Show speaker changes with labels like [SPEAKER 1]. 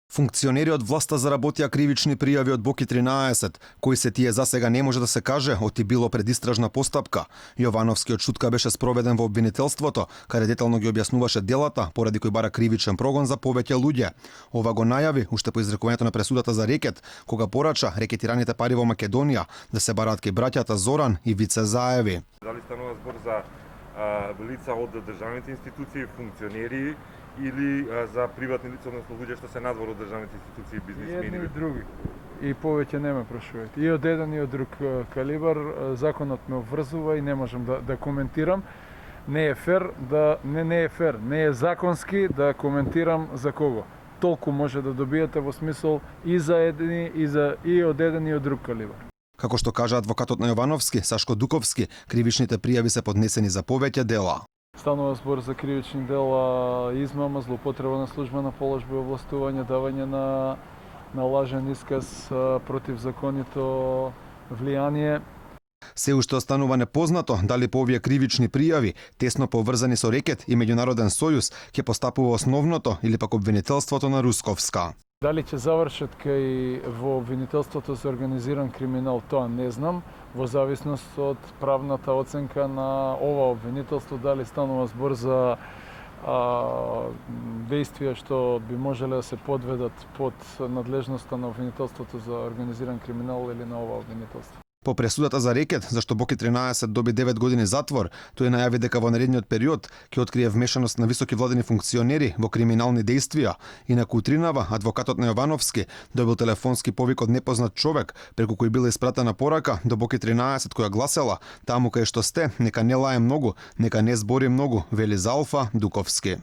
[SPEAKER 1] Функционери од власта заработија кривични пријави од Боки 13, кои се тие засега не може да се каже оти било предистражна постапка. Јовановскиот шутка беше спроведен во обвинителството, каде детално ги објаснуваше делата, поради кои бара кривичен прогон за повеќе луѓе. Ова го најави уште по изрекувањето на пресудата за рекет, кога порача рекетираните пари во Македонија да се бараат кај браќата Зоран и Вице Заеви.
[SPEAKER 2] Дали станува збор за лица од државните институции, функционери или за приватни лица, односно луѓе што се надвор од државните институции и бизнисмени?
[SPEAKER 3] Едни и други. И повеќе не ме прашувајте. И од еден и од друг калибар законот ме обврзува и не можам да коментирам. Не е фер не е законски да коментирам за кого. Толку може да добиете во смисол и за едни и од еден и од друг калибар.
[SPEAKER 1] Како што кажа адвокатот на Јовановски, Сашко Дуковски, кривичните пријави се поднесени за повеќе дела.
[SPEAKER 3] Станува збор за кривични дела, измама, злоупотреба на службена положба и овластување, давање на лажен исказ против законито влијание.
[SPEAKER 1] Се уште останува непознато дали по овие кривични пријави, тесно поврзани со рекет и меѓународен сојуз, ќе постапува основното или пак обвинителството на Русковска.
[SPEAKER 3] Дали ќе завршат кај во обвинителството за организиран криминал, тоа не знам, во зависност од правната оценка на ова обвинителство, дали станува збор за действија што би можеле да се подведат под надлежноста на обвинителството за организиран криминал или на ова обвинителство.
[SPEAKER 1] По пресудата за рекет, зашто Боки 13 доби 9 години затвор, тој најави дека во наредниот период ќе открие вмешаност на високи владени функционери во криминални дејствија. Инаку утринава адвокатот на Јовановски добил телефонски повик од непознат човек, преку кој била испратена порака до Боки 13 која гласела: "Таму кај што сте, нека не лае многу, нека не збори многу", вели Залфа Дуковски.